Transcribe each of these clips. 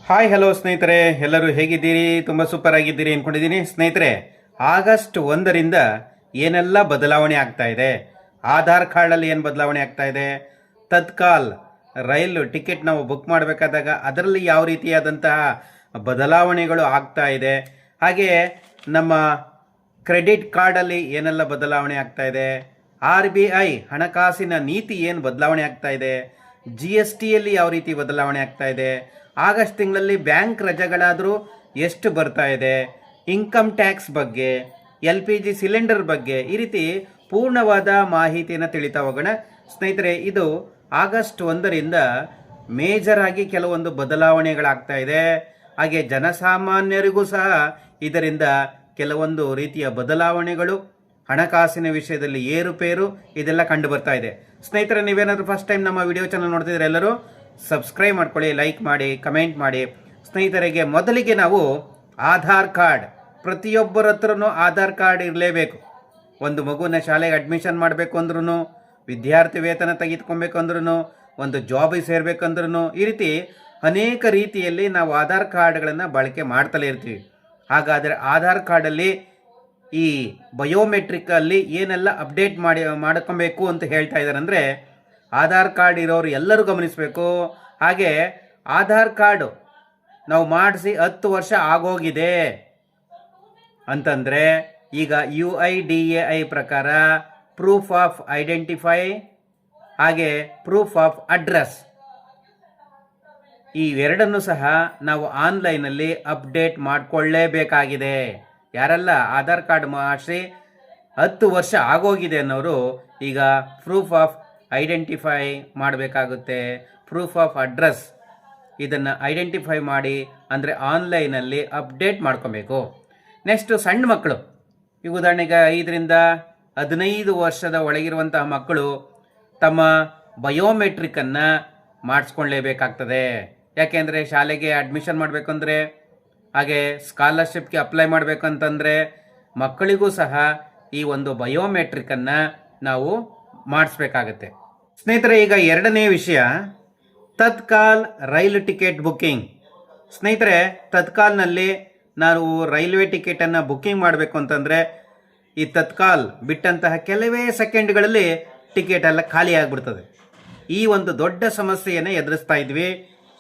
Hi hello ಸ್ನೇಹಿತರೆ, ಎಲ್ಲರೂ ಹೇಗಿದ್ದೀರಿ? ತುಂಬ ಸೂಪರ್ ಆಗಿದ್ದೀರಿ ಅಂದ್ಕೊಂಡಿದ್ದೀನಿ. ಸ್ನೇಹಿತರೆ, ಆಗಸ್ಟ್ 1ರಿಂದ ಏನೆಲ್ಲ ಬದಲಾವಣೆ ಆಗ್ತಾ ಇದೆ, ಆಧಾರ್ ಕಾರ್ಡಲ್ಲಿ ಏನು ಬದಲಾವಣೆ ಆಗ್ತಾ ಇದೆ, ತತ್ಕಾಲ್ ರೈಲು ಟಿಕೆಟ್ ನಾವು ಬುಕ್ ಮಾಡಬೇಕಾದಾಗ ಅದರಲ್ಲಿ ಯಾವ ರೀತಿಯಾದಂತಹ ಬದಲಾವಣೆಗಳು ಆಗ್ತಾ ಇದೆ, ಹಾಗೆ ನಮ್ಮ ಕ್ರೆಡಿಟ್ ಕಾರ್ಡಲ್ಲಿ ಏನೆಲ್ಲ ಬದಲಾವಣೆ ಆಗ್ತಾ ಇದೆ, RBI ಹಣಕಾಸಿನ ನೀತಿ ಏನು ಬದಲಾವಣೆ ಆಗ್ತಾ ಇದೆ, GSTಯಲ್ಲಿ ಯಾವ ರೀತಿ ಬದಲಾವಣೆ ಆಗ್ತಾ ಇದೆ, ಆಗಸ್ಟ್ ತಿಂಗಳಲ್ಲಿ ಬ್ಯಾಂಕ್ ರಜೆಗಳಾದರೂ ಎಷ್ಟು ಬರ್ತಾ ಇದೆ, ಇನ್ಕಮ್ ಟ್ಯಾಕ್ಸ್ ಬಗ್ಗೆ, LPG ಸಿಲಿಂಡರ್ ಬಗ್ಗೆ, ಈ ರೀತಿ ಪೂರ್ಣವಾದ ಮಾಹಿತಿಯನ್ನು ತಿಳಿತಾ ಹೋಗೋಣ. ಸ್ನೇಹಿತರೆ, ಇದು ಆಗಸ್ಟ್ 1ರಿಂದ ಮೇಜರ್ ಆಗಿ ಕೆಲವೊಂದು ಬದಲಾವಣೆಗಳಾಗ್ತಾ ಇದೆ. ಹಾಗೆ ಜನಸಾಮಾನ್ಯರಿಗೂ ಸಹ ಇದರಿಂದ ಕೆಲವೊಂದು ರೀತಿಯ ಬದಲಾವಣೆಗಳು, ಹಣಕಾಸಿನ ವಿಷಯದಲ್ಲಿ ಏರುಪೇರು ಇದೆಲ್ಲ ಕಂಡು ಬರ್ತಾ ಇದೆ. ಸ್ನೇಹಿತರೆ, ನೀವೇನಾದರೂ ಫಸ್ಟ್ ಟೈಮ್ ನಮ್ಮ ವಿಡಿಯೋ ಚಾನಲ್ ನೋಡ್ತಿದ್ರೆ ಎಲ್ಲರೂ ಸಬ್ಸ್ಕ್ರೈಬ್ ಮಾಡ್ಕೊಳ್ಳಿ, ಲೈಕ್ ಮಾಡಿ, ಕಮೆಂಟ್ ಮಾಡಿ. ಸ್ನೇಹಿತರಿಗೆ ಮೊದಲಿಗೆ ನಾವು ಆಧಾರ್ ಕಾರ್ಡ್, ಪ್ರತಿಯೊಬ್ಬರ ಹತ್ರನೂ ಆಧಾರ್ ಕಾರ್ಡ್ ಇರಲೇಬೇಕು. ಒಂದು ಮಗುನ ಶಾಲೆಗೆ ಅಡ್ಮಿಷನ್ ಮಾಡಬೇಕು ಅಂದ್ರೂ, ವಿದ್ಯಾರ್ಥಿ ವೇತನ ತೆಗೆದುಕೊಬೇಕು ಅಂದ್ರೂ, ಒಂದು ಜಾಬಿಗೆ ಸೇರಬೇಕಂದ್ರೂ, ಈ ರೀತಿ ಅನೇಕ ರೀತಿಯಲ್ಲಿ ನಾವು ಆಧಾರ್ ಕಾರ್ಡ್ಗಳನ್ನು ಬಳಕೆ ಮಾಡ್ತಲೇ ಇರ್ತೀವಿ. ಹಾಗಾದರೆ ಆಧಾರ್ ಕಾರ್ಡಲ್ಲಿ ಈ ಬಯೋಮೆಟ್ರಿಕಲ್ಲಿ ಏನೆಲ್ಲ ಅಪ್ಡೇಟ್ ಮಾಡ್ಕೊಬೇಕು ಅಂತ ಹೇಳ್ತಾ ಇದ್ದಾರೆ ಅಂದರೆ, ಆಧಾರ್ ಕಾರ್ಡ್ ಇರೋರು ಎಲ್ಲರೂ ಗಮನಿಸಬೇಕು. ಹಾಗೆ ಆಧಾರ್ ಕಾರ್ಡು ನಾವು ಮಾಡಿಸಿ 10 ವರ್ಷ ಆಗೋಗಿದೆ ಅಂತಂದರೆ, ಈಗ UIDAI ಪ್ರಕಾರ ಪ್ರೂಫ್ ಆಫ್ ಐಡೆಂಟಿಫೈ ಹಾಗೆ ಪ್ರೂಫ್ ಆಫ್ ಅಡ್ರೆಸ್ ಇವೆರಡನ್ನು ಸಹ ನಾವು ಆನ್ಲೈನಲ್ಲಿ ಅಪ್ಡೇಟ್ ಮಾಡಿಕೊಳ್ಳೇಬೇಕಾಗಿದೆ. ಯಾರೆಲ್ಲ ಆಧಾರ್ ಕಾರ್ಡ್ ಮಾಡಿಸಿ 10 ವರ್ಷ ಆಗೋಗಿದೆ ಅನ್ನೋರು ಈಗ ಪ್ರೂಫ್ ಆಫ್ ಐಡೆಂಟಿಫೈ ಮಾಡಬೇಕಾಗುತ್ತೆ. ಪ್ರೂಫ್ ಆಫ್ ಅಡ್ರೆಸ್ ಇದನ್ನು ಐಡೆಂಟಿಫೈ ಮಾಡಿ, ಅಂದರೆ ಆನ್ಲೈನಲ್ಲಿ ಅಪ್ಡೇಟ್ ಮಾಡ್ಕೊಬೇಕು. ನೆಕ್ಸ್ಟು ಸಣ್ಣ ಮಕ್ಕಳು, ಈಗ ಉದಾಹರಣೆಗೆ 5ರಿಂದ 15 ವರ್ಷದ ಒಳಗಿರುವಂತಹ ಮಕ್ಕಳು ತಮ್ಮ ಬಯೋಮೆಟ್ರಿಕನ್ನು ಮಾಡಿಸ್ಕೊಳ್ಳೇಬೇಕಾಗ್ತದೆ. ಯಾಕೆಂದರೆ ಶಾಲೆಗೆ ಅಡ್ಮಿಷನ್ ಮಾಡಬೇಕಂದ್ರೆ, ಹಾಗೆ ಸ್ಕಾಲರ್ಶಿಪ್ಗೆ ಅಪ್ಲೈ ಮಾಡಬೇಕಂತಂದರೆ ಮಕ್ಕಳಿಗೂ ಸಹ ಈ ಒಂದು ಬಯೋಮೆಟ್ರಿಕನ್ನು ನಾವು ಮಾಡಿಸ್ಬೇಕಾಗತ್ತೆ. ಸ್ನೇಹಿತರೆ, ಈಗ ಎರಡನೇ ವಿಷಯ ತತ್ಕಾಲ್ ರೈಲು ಟಿಕೆಟ್ ಬುಕ್ಕಿಂಗ್. ಸ್ನೇಹಿತರೆ, ತತ್ಕಾಲ್ನಲ್ಲಿ ನಾವು ರೈಲ್ವೆ ಟಿಕೆಟನ್ನು ಬುಕ್ಕಿಂಗ್ ಮಾಡಬೇಕು ಅಂತಂದರೆ ಈ ತತ್ಕಾಲ್ ಬಿಟ್ಟಂತಹ ಕೆಲವೇ ಸೆಕೆಂಡ್ಗಳಲ್ಲಿ ಟಿಕೆಟ್ ಎಲ್ಲ ಖಾಲಿ ಆಗಿಬಿಡ್ತದೆ. ಈ ಒಂದು ದೊಡ್ಡ ಸಮಸ್ಯೆಯನ್ನು ಎದುರಿಸ್ತಾ ಇದ್ವಿ.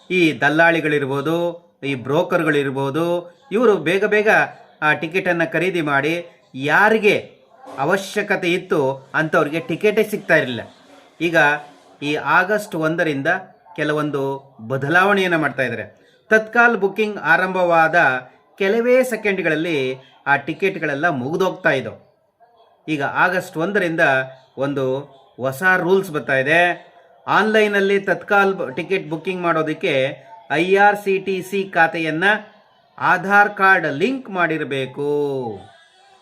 ಈ ದಲ್ಲಾಳಿಗಳಿರ್ಬೋದು, ಈ ಬ್ರೋಕರ್ಗಳಿರ್ಬೋದು, ಇವರು ಬೇಗ ಬೇಗ ಆ ಟಿಕೆಟನ್ನು ಖರೀದಿ ಮಾಡಿ ಯಾರಿಗೆ ಅವಶ್ಯಕತೆ ಇತ್ತು ಅಂಥವ್ರಿಗೆ ಟಿಕೆಟೇ ಸಿಗ್ತಾ ಇರಲಿಲ್ಲ. ಈಗ ಈ ಆಗಸ್ಟ್ 1ರಿಂದ ಕೆಲವೊಂದು ಬದಲಾವಣೆಯನ್ನು ಮಾಡ್ತಾ ಇದ್ದಾರೆ. ತತ್ಕಾಲ್ ಬುಕ್ಕಿಂಗ್ ಆರಂಭವಾದ ಕೆಲವೇ ಸೆಕೆಂಡ್ಗಳಲ್ಲಿ ಆ ಟಿಕೆಟ್ಗಳೆಲ್ಲ ಮುಗಿದೋಗ್ತಾ ಇದ್ದವು. ಈಗ ಆಗಸ್ಟ್ 1ರಿಂದ ಒಂದು ಹೊಸ ರೂಲ್ಸ್ ಬರ್ತಾ ಇದೆ. ಆನ್ಲೈನಲ್ಲಿ ತತ್ಕಾಲ್ ಟಿಕೆಟ್ ಬುಕ್ಕಿಂಗ್ ಮಾಡೋದಕ್ಕೆ IRCTC ಖಾತೆಯನ್ನು ಆಧಾರ್ ಕಾರ್ಡ್ ಲಿಂಕ್ ಮಾಡಿರಬೇಕು.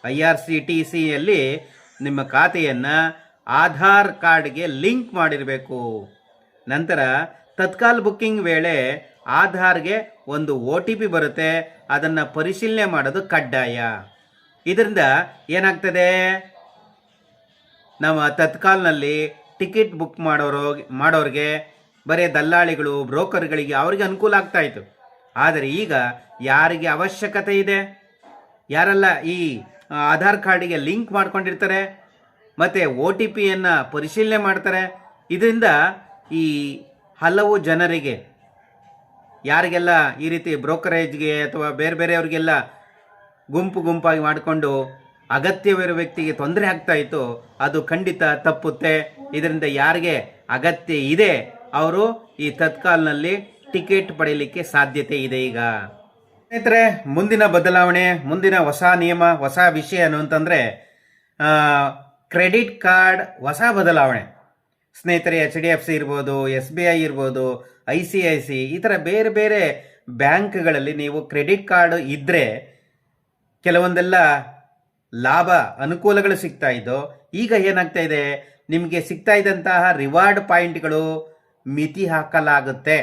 IRCTCಯಲ್ಲಿ ನಿಮ್ಮ ಖಾತೆಯನ್ನು ಆಧಾರ್ ಕಾರ್ಡ್ಗೆ ಲಿಂಕ್ ಮಾಡಿರಬೇಕು. ನಂತರ ತತ್ಕಾಲ್ ಬುಕ್ಕಿಂಗ್ ವೇಳೆ ಆಧಾರ್ಗೆ ಒಂದು OTP ಬರುತ್ತೆ, ಅದನ್ನು ಪರಿಶೀಲನೆ ಮಾಡೋದು ಕಡ್ಡಾಯ. ಇದರಿಂದ ಏನಾಗ್ತದೆ, ನಮ್ಮ ತತ್ಕಾಲ್ನಲ್ಲಿ ಟಿಕೆಟ್ ಬುಕ್ ಮಾಡೋರಿಗೆ ಬರೀ ದಲ್ಲಾಳಿಗಳು, ಬ್ರೋಕರ್ಗಳಿಗೆ ಅವ್ರಿಗೆ ಅನುಕೂಲ ಆಗ್ತಾ ಇತ್ತು. ಆದರೆ ಈಗ ಯಾರಿಗೆ ಅವಶ್ಯಕತೆ ಇದೆ, ಯಾರೆಲ್ಲ ಈ ಆಧಾರ್ ಕಾರ್ಡಿಗೆ ಲಿಂಕ್ ಮಾಡ್ಕೊಂಡಿರ್ತಾರೆ ಮತ್ತು OTPಯನ್ನು ಪರಿಶೀಲನೆ ಮಾಡ್ತಾರೆ, ಇದರಿಂದ ಈ ಹಲವು ಜನರಿಗೆ, ಯಾರಿಗೆಲ್ಲ ಈ ರೀತಿ ಬ್ರೋಕರೇಜ್ಗೆ ಅಥವಾ ಬೇರೆ ಬೇರೆಯವ್ರಿಗೆಲ್ಲ ಗುಂಪಾಗಿ ಮಾಡಿಕೊಂಡು ಅಗತ್ಯವಿರೋ ವ್ಯಕ್ತಿಗೆ ತೊಂದರೆ ಆಗ್ತಾ ಇತ್ತು, ಅದು ಖಂಡಿತ ತಪ್ಪುತ್ತೆ. ಇದರಿಂದ ಯಾರಿಗೆ ಅಗತ್ಯ ಇದೆ ಅವರು ಈ ತತ್ಕಾಲ್ನಲ್ಲಿ ಟಿಕೆಟ್ ಪಡೆಯಲಿಕ್ಕೆ ಸಾಧ್ಯತೆ ಇದೆ. ಈಗ ಸ್ನೇಹಿತರೆ, ಮುಂದಿನ ಬದಲಾವಣೆ, ಮುಂದಿನ ಹೊಸ ನಿಯಮ, ಹೊಸ ವಿಷಯ ಅಂತಂದರೆ ಕ್ರೆಡಿಟ್ ಕಾರ್ಡ್ ಹೊಸ ಬದಲಾವಣೆ. ಸ್ನೇಹಿತರೆ, HDFC ಇರ್ಬೋದು, SBI ಇರ್ಬೋದು, ICIC, ಈ ಥರ ಬೇರೆ ಬೇರೆ ಬ್ಯಾಂಕ್ಗಳಲ್ಲಿ ನೀವು ಕ್ರೆಡಿಟ್ ಕಾರ್ಡ್ ಇದ್ದರೆ ಕೆಲವೊಂದೆಲ್ಲ ಲಾಭ ಅನುಕೂಲಗಳು ಸಿಗ್ತಾ ಇದ್ದೋ, ಈಗ ಏನಾಗ್ತಾ ಇದೆ, ನಿಮಗೆ ಸಿಗ್ತಾ ಇದ್ದಂತಹ ರಿವಾರ್ಡ್ ಪಾಯಿಂಟ್ಗಳು ಮಿತಿ ಹಾಕಲಾಗುತ್ತೆ,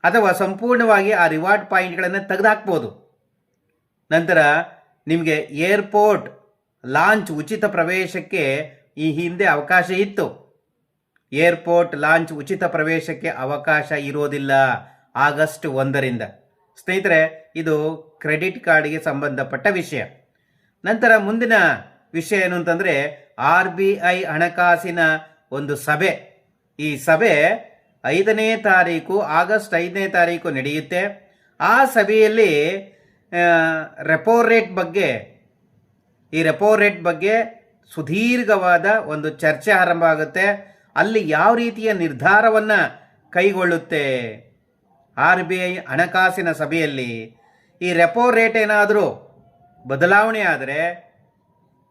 ಅಥವಾ ಸಂಪೂರ್ಣವಾಗಿ ಆ ರಿವಾರ್ಡ್ ಪಾಯಿಂಟ್ಗಳನ್ನು ತೆಗೆದುಹಾಕ್ಬೋದು. ನಂತರ ನಿಮಗೆ ಏರ್ಪೋರ್ಟ್ ಲಾಂಚ್ ಉಚಿತ ಪ್ರವೇಶಕ್ಕೆ ಈ ಹಿಂದೆ ಅವಕಾಶ ಇತ್ತು. ಏರ್ಪೋರ್ಟ್ ಲಾಂಚ್ ಉಚಿತ ಪ್ರವೇಶಕ್ಕೆ ಅವಕಾಶ ಇರೋದಿಲ್ಲ. ಆಗಸ್ಟ್ 1ರಿಂದ. ಸ್ನೇಹಿತರೆ, ಇದು ಕ್ರೆಡಿಟ್ ಕಾರ್ಡ್ಗೆ ಸಂಬಂಧಪಟ್ಟ ವಿಷಯ. ನಂತರ ಮುಂದಿನ ವಿಷಯ ಏನು ಅಂತಂದರೆ RBI ಹಣಕಾಸಿನ ಒಂದು ಸಭೆ. ಈ ಸಭೆ ಆಗಸ್ಟ್ 5ನೇ ತಾರೀಕು ನಡೆಯುತ್ತೆ. ಆ ಸಭೆಯಲ್ಲಿ ರೆಪೋ ರೇಟ್ ಬಗ್ಗೆ ಸುದೀರ್ಘವಾದ ಒಂದು ಚರ್ಚೆ ಆರಂಭ ಆಗುತ್ತೆ. ಅಲ್ಲಿ ಯಾವ ರೀತಿಯ ನಿರ್ಧಾರವನ್ನು ಕೈಗೊಳ್ಳುತ್ತೆ RBI ಹಣಕಾಸಿನ ಸಭೆಯಲ್ಲಿ, ಈ ರೆಪೋ ರೇಟ್ ಏನಾದರೂ ಬದಲಾವಣೆ ಆದರೆ,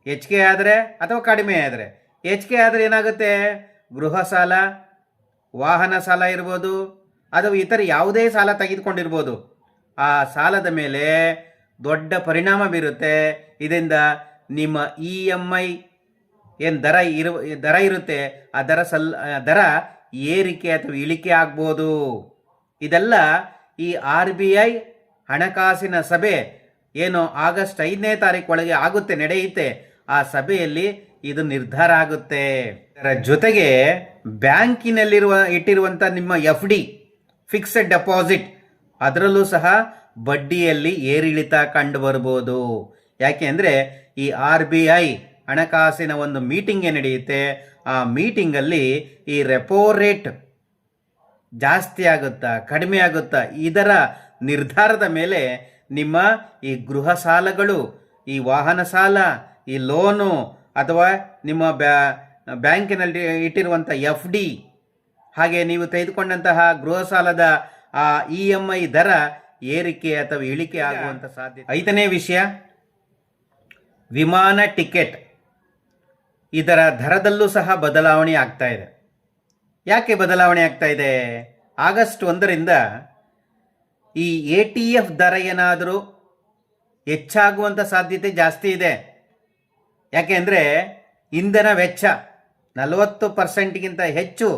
ಹೆಚ್ಚಿಗೆ ಆದರೆ ಅಥವಾ ಕಡಿಮೆ ಆದರೆ, ಹೆಚ್ಚಿಗೆ ಆದರೆ ಏನಾಗುತ್ತೆ, ಗೃಹ ಸಾಲ, ವಾಹನ ಸಾಲ ಇರ್ಬೋದು ಅಥವಾ ಇತರ ಯಾವುದೇ ಸಾಲ ತೆಗೆದುಕೊಂಡಿರ್ಬೋದು, ಆ ಸಾಲದ ಮೇಲೆ ದೊಡ್ಡ ಪರಿಣಾಮ ಬೀರುತ್ತೆ. ಇದರಿಂದ ನಿಮ್ಮ EMI ಏನು ದರ ಇರುತ್ತೆ ಆ ದರ ಏರಿಕೆ ಅಥವಾ ಇಳಿಕೆ ಆಗ್ಬೋದು. ಇದೆಲ್ಲ ಈ RBI ಹಣಕಾಸಿನ ಸಭೆ ಏನು ಆಗಸ್ಟ್ 5ನೇ ತಾರೀಕು ಒಳಗೆ ನಡೆಯುತ್ತೆ, ಆ ಸಭೆಯಲ್ಲಿ ಇದು ನಿರ್ಧಾರ ಆಗುತ್ತೆ. ಇದರ ಜೊತೆಗೆ ಇಟ್ಟಿರುವಂಥ ನಿಮ್ಮ FD ಫಿಕ್ಸೆಡ್ ಡೆಪಾಸಿಟ್, ಅದರಲ್ಲೂ ಸಹ ಬಡ್ಡಿಯಲ್ಲಿ ಏರಿಳಿತ ಕಂಡು ಬರ್ಬೋದು. ಯಾಕೆ ಅಂದರೆ ಈ RBI ಹಣಕಾಸಿನ ಒಂದು ಮೀಟಿಂಗ್ ನಡೆಯುತ್ತೆ. ಆ ಮೀಟಿಂಗಲ್ಲಿ ಈ ರೆಪೋ ರೇಟ್ ಜಾಸ್ತಿ ಆಗುತ್ತಾ ಕಡಿಮೆ ಆಗುತ್ತಾ, ಇದರ ನಿರ್ಧಾರದ ಮೇಲೆ ನಿಮ್ಮ ಈ ಗೃಹ ಸಾಲಗಳು, ಈ ವಾಹನ ಸಾಲ, ಈ ಲೋನು ಅಥವಾ ನಿಮ್ಮ ಬ್ಯಾಂಕಿನಲ್ಲಿ ಇಟ್ಟಿರುವಂಥ FD, ಹಾಗೆ ನೀವು ತೆಗೆದುಕೊಂಡಂತಹ ಗೃಹ ಸಾಲದ ಆ EMI ದರ ಏರಿಕೆ ಅಥವಾ ಇಳಿಕೆ ಆಗುವಂಥ ಸಾಧ್ಯತೆ. 5ನೇ ವಿಷಯ, ವಿಮಾನ ಟಿಕೆಟ್, ಇದರ ದರದಲ್ಲೂ ಸಹ ಬದಲಾವಣೆ ಆಗ್ತಾ ಇದೆ. ಯಾಕೆ ಬದಲಾವಣೆ ಆಗ್ತಾ ಇದೆ? ಆಗಸ್ಟ್ 1ರಿಂದ ಈ ATF ದರ ಏನಾದರೂ ಹೆಚ್ಚಾಗುವಂಥ ಸಾಧ್ಯತೆ ಜಾಸ್ತಿ ಇದೆ. ಯಾಕೆ ಅಂದರೆ ಇಂಧನ ವೆಚ್ಚ 40%ಗಿಂತ ಹೆಚ್ಚು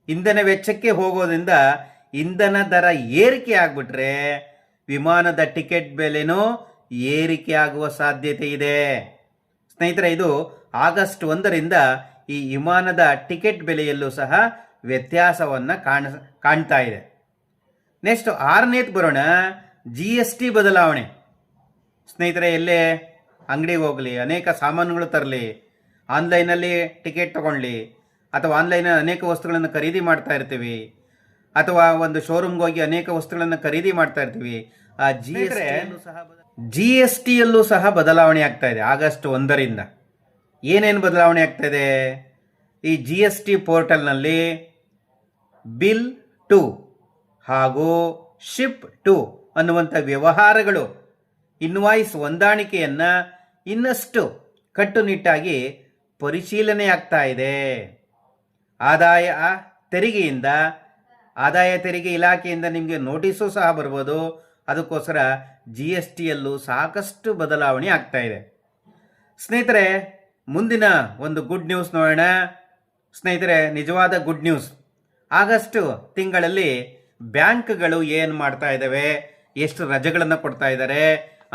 ಇಂಧನ ವೆಚ್ಚಕ್ಕೆ ಹೋಗೋದ್ರಿಂದ ಇಂಧನ ದರ ಏರಿಕೆ ಆಗಿಬಿಟ್ರೆ ವಿಮಾನದ ಟಿಕೆಟ್ ಬೆಲೆನೂ ಏರಿಕೆ ಆಗುವ ಸಾಧ್ಯತೆ ಇದೆ. ಸ್ನೇಹಿತರೆ, ಇದು ಆಗಸ್ಟ್ 1ರಿಂದ ಈ ವಿಮಾನದ ಟಿಕೆಟ್ ಬೆಲೆಯಲ್ಲೂ ಸಹ ವ್ಯತ್ಯಾಸವನ್ನು ಕಾಣ್ತಾ ಇದೆ. ನೆಕ್ಸ್ಟ್ 6ನೇದು ಬರೋಣ, GST ಬದಲಾವಣೆ. ಸ್ನೇಹಿತರೆ, ಎಲ್ಲೇ ಅಂಗಡಿಗೆ ಹೋಗಲಿ, ಅನೇಕ ಸಾಮಾನುಗಳು ತರಲಿ, ಆನ್ಲೈನಲ್ಲಿ ಟಿಕೆಟ್ ತಗೊಳ್ಳಿ ಅಥವಾ ಆನ್ಲೈನಲ್ಲಿ ಅನೇಕ ವಸ್ತುಗಳನ್ನು ಖರೀದಿ ಮಾಡ್ತಾ ಇರ್ತೀವಿ, ಅಥವಾ ಒಂದು ಶೋರೂಮ್ಗೆ ಹೋಗಿ ಅನೇಕ ವಸ್ತುಗಳನ್ನು ಖರೀದಿ ಮಾಡ್ತಾ ಇರ್ತೀವಿ. ಆ GSTಯಲ್ಲೂ ಸಹ ಬದಲಾವಣೆ ಆಗ್ತಾ ಇದೆ ಆಗಸ್ಟ್ 1ರಿಂದ. ಏನೇನು ಬದಲಾವಣೆ ಆಗ್ತಾ ಇದೆ? ಈ GST ಪೋರ್ಟಲ್ನಲ್ಲಿ ಬಿಲ್ ಟು ಹಾಗೂ ಶಿಪ್ ಟು ಅನ್ನುವಂಥ ವ್ಯವಹಾರಗಳು, ಇನ್ವಾಯ್ಸ್ ಹೊಂದಾಣಿಕೆಯನ್ನು ಇನ್ನಷ್ಟು ಕಟ್ಟುನಿಟ್ಟಾಗಿ ಪರಿಶೀಲನೆ ಆಗ್ತಾ ಇದೆ. ಆದಾಯ ತೆರಿಗೆ ಇಲಾಖೆಯಿಂದ ನಿಮಗೆ ನೋಟಿಸು ಸಹ ಬರ್ಬೋದು. ಅದಕ್ಕೋಸ್ಕರ GSTಯಲ್ಲೂ ಸಾಕಷ್ಟು ಬದಲಾವಣೆ ಆಗ್ತಾ ಇದೆ. ಸ್ನೇಹಿತರೆ, ಮುಂದಿನ ಒಂದು ಗುಡ್ ನ್ಯೂಸ್ ನೋಡೋಣ. ಸ್ನೇಹಿತರೆ, ನಿಜವಾದ ಗುಡ್ ನ್ಯೂಸ್. ಆಗಸ್ಟ್ ತಿಂಗಳಲ್ಲಿ ಬ್ಯಾಂಕ್ಗಳು ಏನು ಮಾಡ್ತಾ ಇದ್ದಾವೆ, ಎಷ್ಟು ರಜೆಗಳನ್ನು ಕೊಡ್ತಾ ಇದ್ದಾರೆ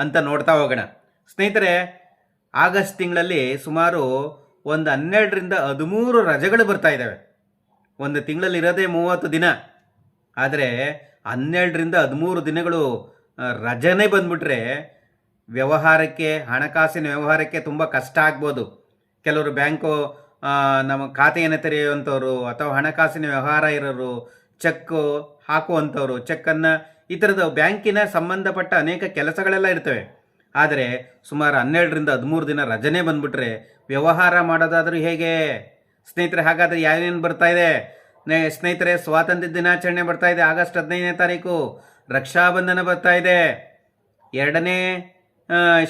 ಅಂತ ನೋಡ್ತಾ ಹೋಗೋಣ. ಸ್ನೇಹಿತರೆ, ಆಗಸ್ಟ್ ತಿಂಗಳಲ್ಲಿ ಸುಮಾರು ಒಂದು 12ರಿಂದ 13 ರಜೆಗಳು ಬರ್ತಾ ಇದ್ದಾವೆ. ಒಂದು ತಿಂಗಳಲ್ಲಿ ಇರೋದೇ 30 ದಿನ, ಆದರೆ 12ರಿಂದ 13 ದಿನಗಳು ರಜೆನೇ ಬಂದ್ಬಿಟ್ರೆ ಹಣಕಾಸಿನ ವ್ಯವಹಾರಕ್ಕೆ ತುಂಬ ಕಷ್ಟ ಆಗ್ಬೋದು. ಕೆಲವರು ಬ್ಯಾಂಕು ನಮ್ಮ ಖಾತೆಯನ್ನು ತೆರೆಯುವಂಥವ್ರು ಅಥವಾ ಹಣಕಾಸಿನ ವ್ಯವಹಾರ ಇರೋರು, ಚೆಕ್ ಹಾಕುವಂಥವ್ರು, ಚೆಕ್ಕನ್ನು ಈ ಥರದ ಬ್ಯಾಂಕಿನ ಸಂಬಂಧಪಟ್ಟ ಅನೇಕ ಕೆಲಸಗಳೆಲ್ಲ ಇರ್ತವೆ. ಆದರೆ ಸುಮಾರು 12ರಿಂದ 13 ದಿನ ರಜನೆ ಬಂದ್ಬಿಟ್ರೆ ವ್ಯವಹಾರ ಮಾಡೋದಾದರೂ ಹೇಗೆ? ಸ್ನೇಹಿತರೆ, ಹಾಗಾದರೆ ಏನೇನು ಬರ್ತಾ ಇದೆ? ಸ್ನೇಹಿತರೆ, ಸ್ವಾತಂತ್ರ್ಯ ದಿನಾಚರಣೆ ಬರ್ತಾ ಇದೆ ಆಗಸ್ಟ್ 15ನೇ ತಾರೀಕು. ರಕ್ಷಾಬಂಧನ ಬರ್ತಾ ಇದೆ 2ನೇ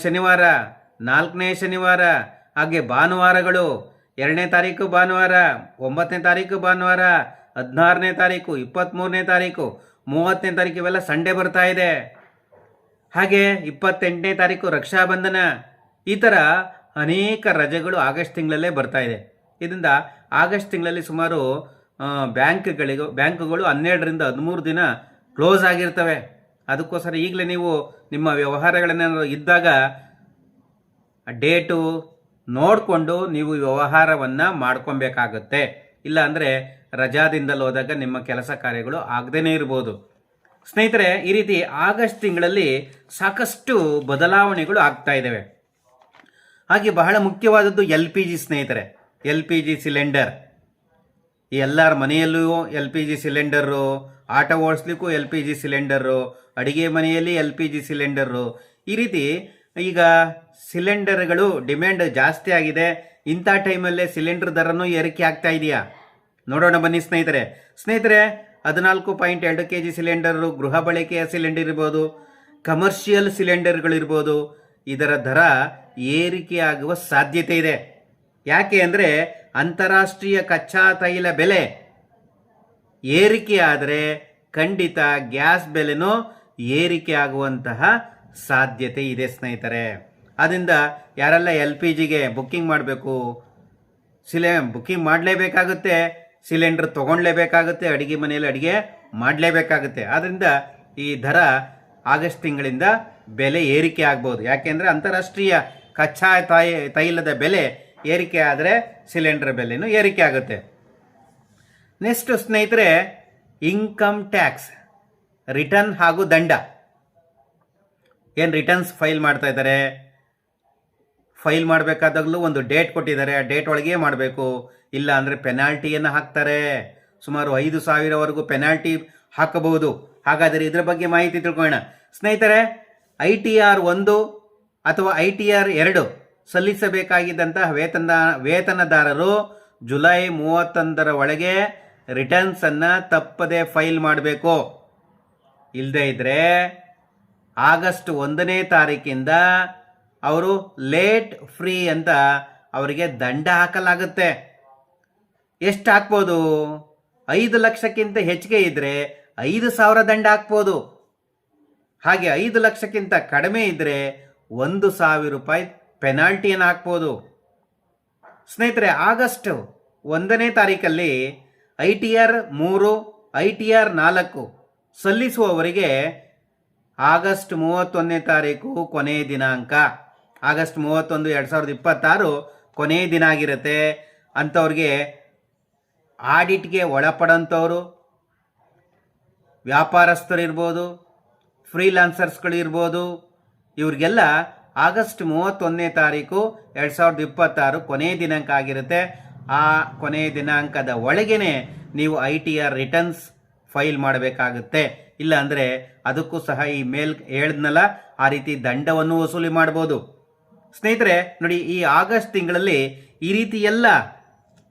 ಶನಿವಾರ, 4ನೇ ಶನಿವಾರ, ಹಾಗೆ ಭಾನುವಾರಗಳು 2ನೇ ತಾರೀಕು ಭಾನುವಾರ, 9ನೇ ತಾರೀಕು ಭಾನುವಾರ, 16ನೇ ತಾರೀಕು, 23ನೇ ತಾರೀಕು, 30ನೇ ತಾರೀಕು, ಇವೆಲ್ಲ ಸಂಡೇ ಬರ್ತಾ ಇದೆ. ಹಾಗೆ 28ನೇ ತಾರೀಕು ರಕ್ಷಾಬಂಧನ. ಈ ಥರ ಅನೇಕ ರಜೆಗಳು ಆಗಸ್ಟ್ ತಿಂಗಳಲ್ಲೇ ಬರ್ತಾ ಇದೆ. ಇದರಿಂದ ಆಗಸ್ಟ್ ತಿಂಗಳಲ್ಲಿ ಸುಮಾರು ಬ್ಯಾಂಕ್ಗಳು 12ರಿಂದ 13 ದಿನ ಕ್ಲೋಸ್ ಆಗಿರ್ತವೆ. ಅದಕ್ಕೋಸ್ಕರ ಈಗಲೇ ನೀವು ನಿಮ್ಮ ವ್ಯವಹಾರಗಳೇನಾದ್ರು ಇದ್ದಾಗ ಡೇಟು ನೋಡಿಕೊಂಡು ನೀವು ವ್ಯವಹಾರವನ್ನು ಮಾಡ್ಕೊಬೇಕಾಗುತ್ತೆ. ಇಲ್ಲ ಅಂದರೆ ರಜಾದಿಂದಲೂ ಹೋದಾಗ ನಿಮ್ಮ ಕೆಲಸ ಕಾರ್ಯಗಳು ಆಗದೇ ಇರ್ಬೋದು. ಸ್ನೇಹಿತರೆ, ಈ ರೀತಿ ಆಗಸ್ಟ್ ತಿಂಗಳಲ್ಲಿ ಸಾಕಷ್ಟು ಬದಲಾವಣೆಗಳು ಆಗ್ತಾ ಇದ್ದಾವೆ. ಹಾಗೆ ಬಹಳ ಮುಖ್ಯವಾದದ್ದು LPG ಸ್ನೇಹಿತರೆ. LPG ಸಿಲಿಂಡರ್ ಎಲ್ಲರ ಮನೆಯಲ್ಲೂ LPG ಸಿಲಿಂಡರು, ಆಟ ಓಡಿಸ್ಲಿಕ್ಕೂ LPG ಸಿಲಿಂಡರು, ಅಡಿಗೆ ಮನೆಯಲ್ಲಿ LPG ಸಿಲಿಂಡರು. ಈ ರೀತಿ ಈಗ ಸಿಲಿಂಡರ್ಗಳು ಡಿಮ್ಯಾಂಡ್ ಜಾಸ್ತಿ ಆಗಿದೆ. ಇಂಥ ಟೈಮಲ್ಲೇ ಸಿಲಿಂಡರ್ ದರನೂ ಏರಿಕೆ ಆಗ್ತಾ ಇದೆಯಾ ನೋಡೋಣ ಬನ್ನಿ ಸ್ನೇಹಿತರೆ. 14.2 kg ಸಿಲಿಂಡರು, ಗೃಹ ಬಳಕೆಯ ಸಿಲಿಂಡರ್ ಇರ್ಬೋದು, ಕಮರ್ಷಿಯಲ್ ಸಿಲಿಂಡರ್ಗಳಿರ್ಬೋದು, ಇದರ ದರ ಏರಿಕೆಯಾಗುವ ಸಾಧ್ಯತೆ ಇದೆ. ಯಾಕೆ ಅಂದರೆ ಅಂತಾರಾಷ್ಟ್ರೀಯ ಕಚ್ಚಾ ತೈಲ ಬೆಲೆ ಏರಿಕೆಯಾದರೆ ಖಂಡಿತ ಗ್ಯಾಸ್ ಬೆಲೆನೂ ಏರಿಕೆ ಆಗುವಂತಹ ಸಾಧ್ಯತೆ ಇದೆ ಸ್ನೇಹಿತರೆ. ಆದ್ದರಿಂದ ಯಾರೆಲ್ಲ LPGಗೆ ಬುಕ್ಕಿಂಗ್ ಮಾಡಬೇಕು, ಬುಕ್ಕಿಂಗ್ ಮಾಡಲೇಬೇಕಾಗುತ್ತೆ, ಸಿಲಿಂಡರ್ ತೊಗೊಳ್ಳೇಬೇಕಾಗುತ್ತೆ, ಅಡುಗೆ ಮನೆಯಲ್ಲಿ ಅಡುಗೆ ಮಾಡಲೇಬೇಕಾಗುತ್ತೆ. ಆದ್ದರಿಂದ ಈ ದರ ಆಗಸ್ಟ್ ತಿಂಗಳಿಂದ ಬೆಲೆ ಏರಿಕೆ ಆಗ್ಬೋದು. ಯಾಕೆಂದರೆ ಅಂತಾರಾಷ್ಟ್ರೀಯ ಕಚ್ಚಾ ತೈಲದ ಬೆಲೆ ಏರಿಕೆ ಆದರೆ ಸಿಲಿಂಡರ್ ಬೆಲೆನೂ ಏರಿಕೆ ಆಗುತ್ತೆ. ನೆಕ್ಸ್ಟ್ ಸ್ನೇಹಿತರೆ, ಇನ್ಕಮ್ ಟ್ಯಾಕ್ಸ್ ರಿಟರ್ನ್ ಹಾಗೂ ದಂಡ. ಏನು ರಿಟರ್ನ್ಸ್ ಫೈಲ್ ಮಾಡ್ತಾ ಇದ್ದಾರೆ, ಫೈಲ್ ಮಾಡಬೇಕಾದಾಗಲೂ ಒಂದು ಡೇಟ್ ಕೊಟ್ಟಿದ್ದಾರೆ, ಆ ಡೇಟ್ ಒಳಗೆ ಮಾಡಬೇಕು, ಇಲ್ಲ ಅಂದರೆ ಪೆನಾಲ್ಟಿಯನ್ನು ಹಾಕ್ತಾರೆ. ಸುಮಾರು 5,000ವರೆಗೂ ಪೆನಾಲ್ಟಿ ಹಾಕಬಹುದು. ಹಾಗಾದರೆ ಇದರ ಬಗ್ಗೆ ಮಾಹಿತಿ ತಿಳ್ಕೊಳ್ಳೋಣ ಸ್ನೇಹಿತರೆ. ITR 1 ಅಥವಾ ITR 2 ಸಲ್ಲಿಸಬೇಕಾಗಿದ್ದಂತಹ ವೇತನದಾರರು ಜುಲೈ 31 ಒಳಗೆ ರಿಟರ್ನ್ಸ್ ಅನ್ನು ತಪ್ಪದೆ ಫೈಲ್ ಮಾಡಬೇಕು. ಇಲ್ಲದೇ ಇದ್ರೆ ಆಗಸ್ಟ್ 1ನೇ ತಾರೀಕಿಂದ ಅವರು ಲೇಟ್ ಫ್ರೀ ಅಂತ ಅವರಿಗೆ ದಂಡ ಹಾಕಲಾಗುತ್ತೆ. ಎಷ್ಟು ಹಾಕ್ಬೋದು? 5 ಲಕ್ಷಕ್ಕಿಂತ ಹೆಚ್ಚಿಗೆ ಇದ್ರೆ 5,000 ದಂಡ ಹಾಕ್ಬೋದು. ಹಾಗೆ 5 ಲಕ್ಷಕ್ಕಿಂತ ಕಡಿಮೆ ಇದ್ರೆ 1,000 ರೂಪಾಯಿ ಪೆನಾಲ್ಟಿಯನ್ನು ಹಾಕ್ಬೋದು. ಸ್ನೇಹಿತರೆ, ಆಗಸ್ಟ್ 1ನೇ ತಾರೀಕಲ್ಲಿ ITR 3, ITR 4 ಸಲ್ಲಿಸುವವರಿಗೆ ಆಗಸ್ಟ್ 31ನೇ ತಾರೀಕು ಕೊನೆಯ ದಿನಾಂಕ. ಆಗಸ್ಟ್ 31, 2026 ಕೊನೆಯ ದಿನ ಆಗಿರುತ್ತೆ. ಅಂಥವ್ರಿಗೆ ಆಡಿಟ್ಗೆ ಒಳಪಡೋಂಥವ್ರು ವ್ಯಾಪಾರಸ್ಥರಿರ್ಬೋದು, ಫ್ರೀಲಾನ್ಸರ್ಸ್ಗಳಿರ್ಬೋದು, ಇವ್ರಿಗೆಲ್ಲ ಆಗಸ್ಟ್ 31ನೇ ತಾರೀಕು 2026 ಕೊನೆಯ ದಿನಾಂಕ ಆಗಿರುತ್ತೆ. ಆ ಕೊನೆಯ ದಿನಾಂಕದ ಒಳಗೇನೆ ನೀವು ITR ರಿಟರ್ನ್ಸ್ ಫೈಲ್ ಮಾಡಬೇಕಾಗುತ್ತೆ. ಇಲ್ಲ ಅಂದರೆ ಅದಕ್ಕೂ ಸಹ ಈ ಮೇಲ್ ಹೇಳಿದ್ನಲ್ಲ ಆ ರೀತಿ ದಂಡವನ್ನು ವಸೂಲಿ ಮಾಡ್ಬೋದು. ಸ್ನೇಹಿತರೆ ನೋಡಿ, ಈ ಆಗಸ್ಟ್ ತಿಂಗಳಲ್ಲಿ ಈ ರೀತಿ ಎಲ್ಲ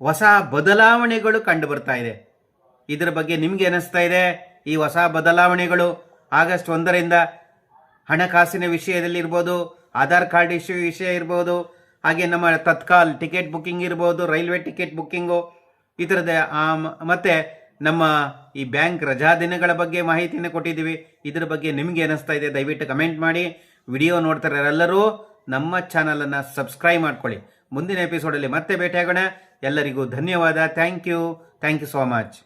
ಹೊಸ ಬದಲಾವಣೆಗಳು ಕಂಡು ಬರ್ತಾ ಇದೆ. ಇದರ ಬಗ್ಗೆ ನಿಮ್ಗೆ ಅನಿಸ್ತಾ ಇದೆ? ಈ ಹೊಸ ಬದಲಾವಣೆಗಳು ಆಗಸ್ಟ್ 1ರಿಂದ ಹಣಕಾಸಿನ ವಿಷಯದಲ್ಲಿ ಇರ್ಬೋದು, ಆಧಾರ್ ಕಾರ್ಡ್ ವಿಷಯ ಇರ್ಬೋದು, ಹಾಗೆ ನಮ್ಮ ತತ್ಕಾಲ್ ಟಿಕೆಟ್ ಬುಕ್ಕಿಂಗ್ ಇರ್ಬೋದು, ರೈಲ್ವೆ ಟಿಕೆಟ್ ಬುಕ್ಕಿಂಗು, ಈ ಥರದ ಮತ್ತೆ ನಮ್ಮ ಈ ಬ್ಯಾಂಕ್ ರಜಾ ದಿನಗಳ ಬಗ್ಗೆ ಮಾಹಿತಿಯನ್ನು ಕೊಟ್ಟಿದ್ದೀವಿ. ಇದರ ಬಗ್ಗೆ ನಿಮಗೆ ಅನಿಸ್ತಾ ಇದೆ? ದಯವಿಟ್ಟು ಕಮೆಂಟ್ ಮಾಡಿ. ವಿಡಿಯೋ ನೋಡ್ತಾರೆ ಎಲ್ಲರೂ ನಮ್ಮ ಚಾನಲನ್ನು ಸಬ್ಸ್ಕ್ರೈಬ್ ಮಾಡ್ಕೊಳ್ಳಿ. ಮುಂದಿನ ಎಪಿಸೋಡಲ್ಲಿ ಮತ್ತೆ ಭೇಟಿಯಾಗೋಣ. ಎಲ್ಲರಿಗೂ ಧನ್ಯವಾದ. Thank you so much.